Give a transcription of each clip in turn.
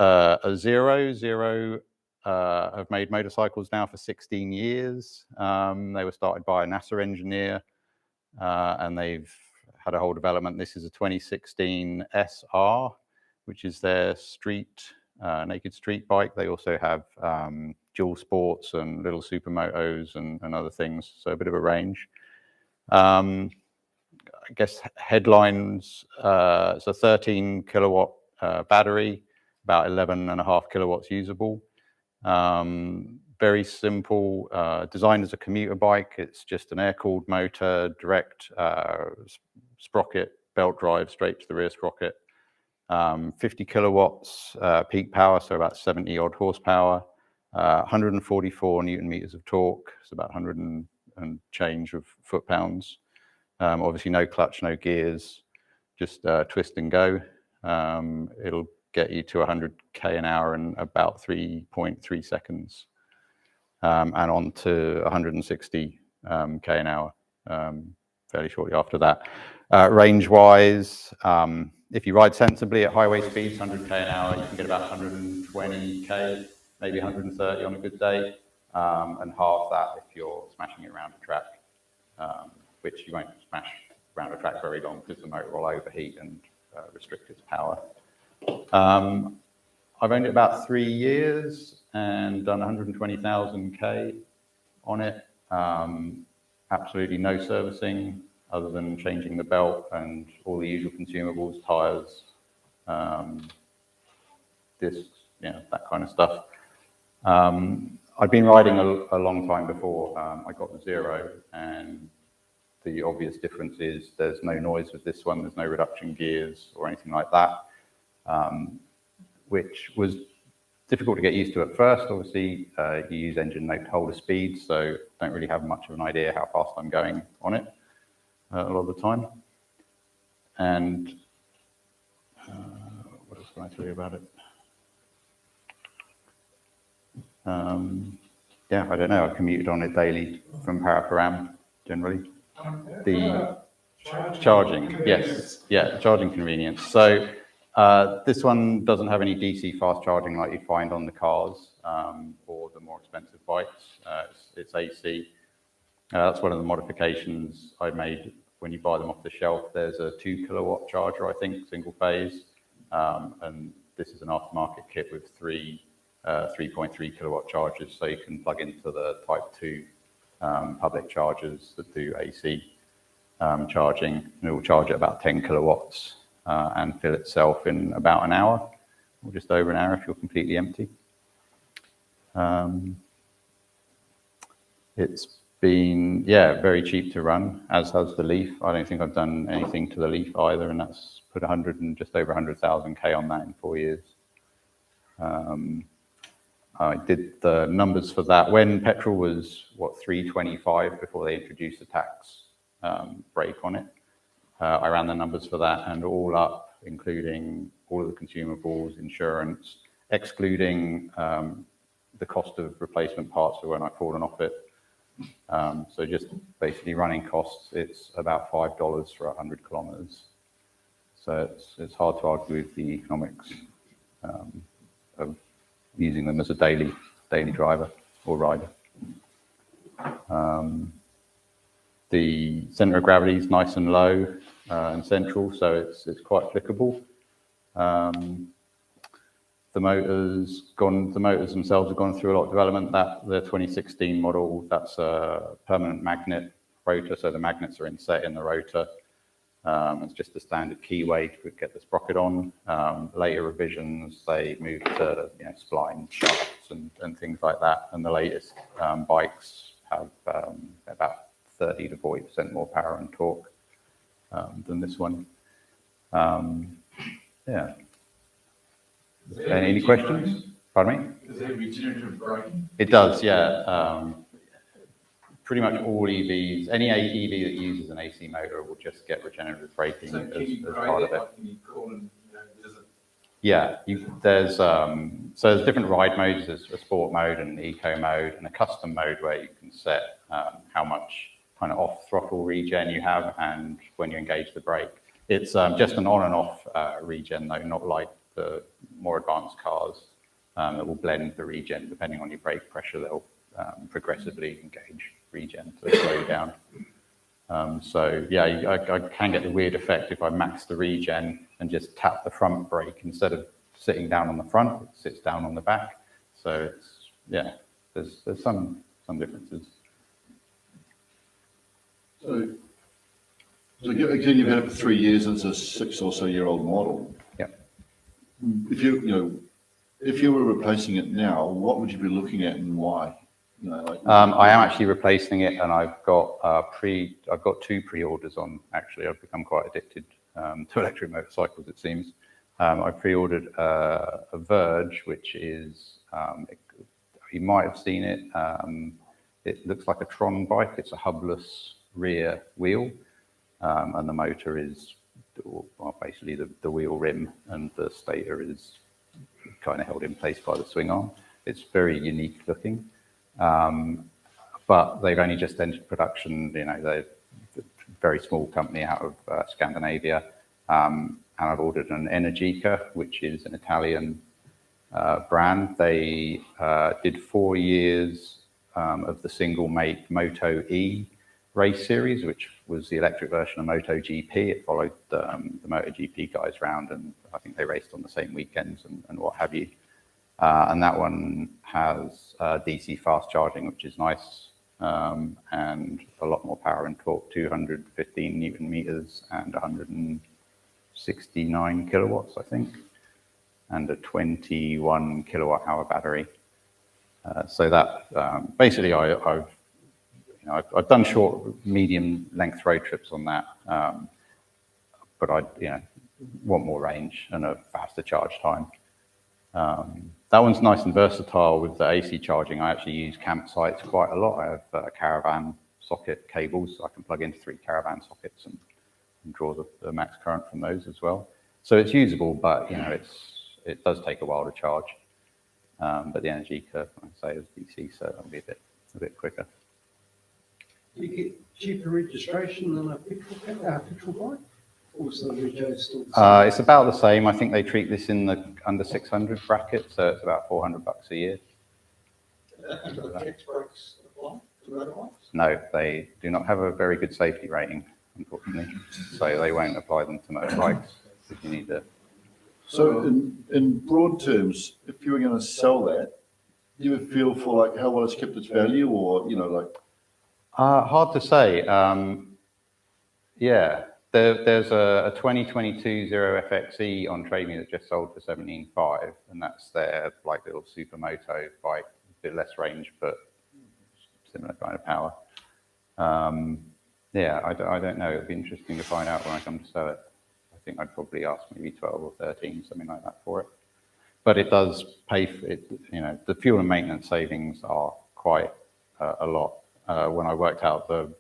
a Zero have made motorcycles now for 16 years. They were started by a NASA engineer, and they've had a whole development. This is a 2016 SR, which is their naked street bike. They also have dual sports and little supermotos and other things, so a bit of a range. I guess headlines, it's a 13 kilowatt battery, about 11.5 kilowatts usable. Very simple, designed as a commuter bike. It's just an air-cooled motor, direct sprocket, belt drive straight to the rear sprocket. 50 kilowatts peak power, so about 70 odd horsepower. 144 Newton meters of torque, so about 100 and change of foot-pounds. Obviously no clutch, no gears, just twist and go. It'll get you to 100k an hour in about 3.3 seconds, and on to 160k an hour fairly shortly after that. Range-wise, if you ride sensibly at highway speeds, 100k an hour, you can get about 120k, maybe 130 on a good day, and half that if you're smashing it around a track, which you won't smash around a track very long because the motor will overheat and restrict its power. I've owned it about 3 years and done 120,000 K on it. Absolutely no servicing other than changing the belt and all the usual consumables, tires, discs, that kind of stuff. I'd been riding a long time before I got the Zero, and the obvious difference is there's no noise with this one. There's no reduction gears or anything like that, which was difficult to get used to at first. Obviously, you use engine note to hold a speed, so don't really have much of an idea how fast I'm going on it a lot of the time. And what else can I tell you about it? Yeah, I don't know. I commuted on it daily from Paraparam, generally. The charging, yes, yeah, charging convenience. So this one doesn't have any DC fast charging like you find on the cars or the more expensive bikes. It's AC. That's one of the modifications I made when you buy them off the shelf. There's a 2 kilowatt charger, I think, single phase, and this is an aftermarket kit with 3.3 kilowatt chargers, so you can plug into the Type 2 public chargers that do AC charging, and it will charge at about 10 kilowatts and fill itself in about an hour, or just over an hour if you're completely empty. It's been, very cheap to run, as has the Leaf. I don't think I've done anything to the Leaf either, and that's put just over 100,000 K on that in 4 years. I did the numbers for that when petrol was, $3.25 before they introduced the tax break on it. I ran the numbers for that, and all up, including all of the consumables, insurance, excluding the cost of replacement parts for when I've fallen off it. So just basically running costs, it's about $5 for 100 kilometers. So it's hard to argue with the economics of using them as a daily driver or rider. The center of gravity is nice and low and central, so it's quite flickable. The motors themselves have gone through a lot of development. The 2016 model, that's a permanent magnet rotor, so the magnets are inset in the rotor. It's just a standard keyway to get the sprocket on. Later revisions, they moved to spline shafts and things like that. And the latest bikes have about 30 to 40% more power and torque than this one. Yeah. Any questions? Pardon me? Does it have regenerative braking? It does, yeah. Pretty much all EVs, any EV that uses an AC motor will just get regenerative braking as part of it. Yeah, there's different ride modes. There's a sport mode and an eco mode and a custom mode where you can set how much kind of off throttle regen you have and when you engage the brake. It's just an on and off regen though, not like to more advanced cars that will blend the regen. Depending on your brake pressure, they'll progressively engage regen to slow you down. So yeah, I can get the weird effect if I max the regen and just tap the front brake instead of sitting down on the front, it sits down on the back. So it's, yeah, there's some differences. So again, you've had it for 3 years, and it's a 6 or so year old model. Yeah. If you were replacing it now, what would you be looking at and why? I am actually replacing it, and I've got 2 pre-orders on. Actually, I've become quite addicted to electric motorcycles, it seems. I pre-ordered a Verge, which is you might have seen it. It looks like a Tron bike. It's a hubless rear wheel, and the motor is basically the wheel rim, and the stator is kind of held in place by the swing arm. It's very unique looking. But they've only just entered production. They're a very small company out of Scandinavia. And I've ordered an Energica, which is an Italian brand. They did 4 years of the single make Moto E race series, which was the electric version of MotoGP. It followed the MotoGP guys around, and I think they raced on the same weekends and what have you. And that one has DC fast charging, which is nice, and a lot more power and torque, 215 Newton meters and 169 kilowatts, I think, and a 21 kilowatt hour battery. So that basically I've done short, medium length road trips on that, but I want more range and a faster charge time. That one's nice and versatile with the AC charging. I actually use campsites quite a lot. I have caravan socket cables, so I can plug into 3 caravan sockets and draw the max current from those as well. So it's usable, but it does take a while to charge. But the Energica, I say, is DC, so it'll be a bit quicker. Do you get cheaper registration than a petrol bike? It's about the same. I think they treat this in the under 600 bracket, so it's about $400 a year. Tax breaks apply to motorbikes? No, they do not have a very good safety rating, unfortunately. So they won't apply them to motorbikes if you need to. So in broad terms, if you were going to sell that, do you feel for like how well it's kept its value, or hard to say. Yeah. There's a 2022 Zero FXE on TradeMe that just sold for $17,500, and that's their little supermoto bike, a bit less range, but similar kind of power. Yeah, I don't know. It'll be interesting to find out when I come to sell it. I think I'd probably ask maybe 12 or 13, something like that for it. But it does pay for it. The fuel and maintenance savings are quite a lot. When I worked out the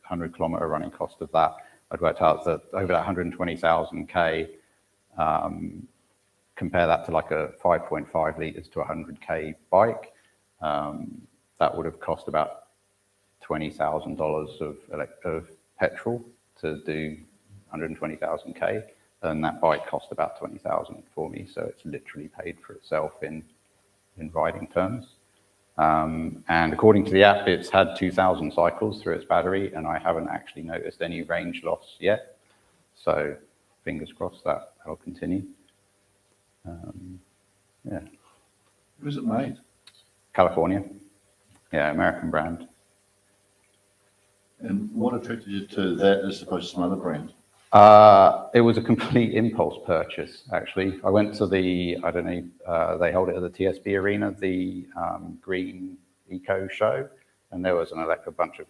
100-kilometer running cost of that, I'd worked out that over that 120,000 K, compare that to like a 5.5 litres to 100 K bike, that would have cost about $20,000 of petrol to do 120,000 K, and that bike cost about 20,000 for me, so it's literally paid for itself in riding terms. And according to the app, it's had 2,000 cycles through its battery, and I haven't actually noticed any range loss yet. So fingers crossed that'll continue. Yeah. where's it made? California. Yeah, American brand. And what attracted you to that as opposed to some other brand? It was a complete impulse purchase, actually. I went to they hold it at the TSB Arena, the Green Eco Show, and there was a bunch of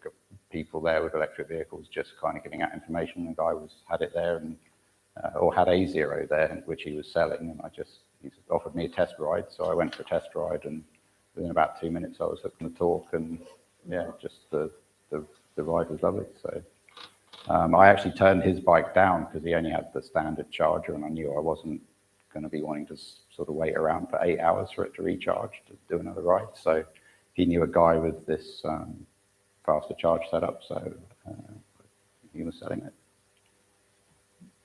people there with electric vehicles just kind of giving out information. The guy had it there, or had a Zero there, which he was selling, and he offered me a test ride, so I went for a test ride, and within about 2 minutes I was hooked on the torque, and yeah, just the ride was lovely. So. I actually turned his bike down because he only had the standard charger, and I knew I wasn't going to be wanting to sort of wait around for 8 hours for it to recharge to do another ride. So he knew a guy with this faster charge setup, so he was selling it.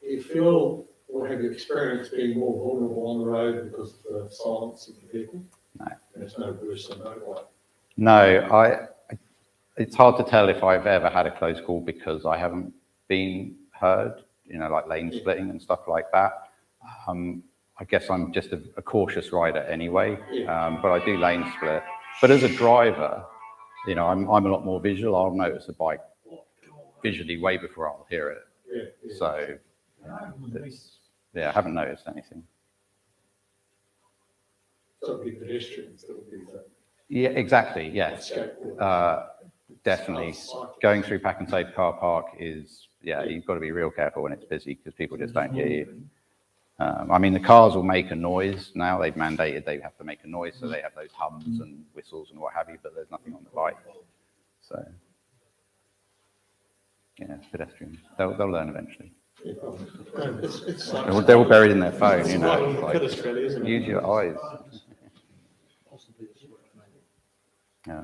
Do you feel Or have you experienced being more vulnerable on the road because of the silence of the vehicle? No. And it's no worse than motorbike. No, it's hard to tell if I've ever had a close call because I haven't been heard, like lane splitting and stuff like that. I guess I'm just a cautious rider anyway, but I do lane split. But as a driver, I'm a lot more visual. I'll notice a bike visually way before I'll hear it. Yeah. So, I haven't noticed anything. So it'd be pedestrians that would be the Yeah, exactly. Yes, skateboard. definitely. Going through Pack and Save car park is, you've got to be real careful when it's busy because people just don't hear you. I mean, the cars will make a noise now. They've mandated they have to make a noise, so they have those hums and whistles and what have you, but there's nothing on the bike. So, pedestrians. They'll learn eventually. It's They're all buried in their phone, like Australia, isn't it? use your eyes. Yeah,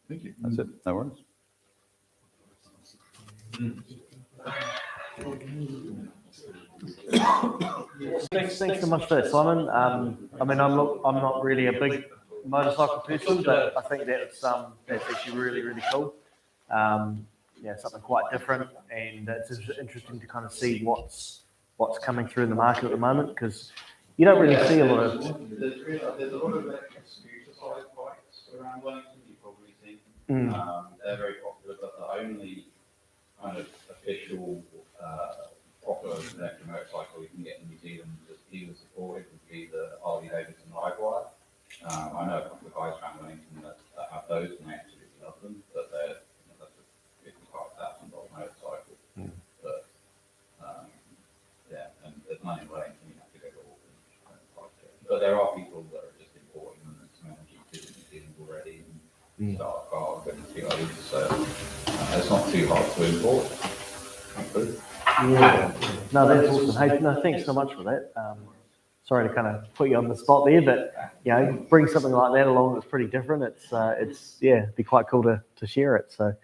Thank you. that's it. No worries. Thanks so much for that, Simon. I mean, I'm not really a big motorcycle person, but I think that's actually really, really cool. Something quite different, and it's interesting to kind of see what's coming through in the market at the moment, because you don't really see a lot of. There's a lot of electric scooter-sized bikes around Wellington. You've probably seen. They're very popular, but the only kind of official proper electric motorcycle you can get in New Zealand that's dealer supported would be the Harley Davidson Livewire. I know a couple of guys around Wellington that have those, and they absolutely love them, but they're that's a $55,000 motorcycle. But and there's money in Wellington, you have to go to Auckland. But there are people that are just importing them, and some energy to New Zealand already, and start cars and CIs, so it's not too hard to import. Yeah, no, that's awesome. Hey, no, thanks so much for that. Sorry to kind of put you on the spot there, but bring something like that along that's pretty different. It'd be quite cool to share it. So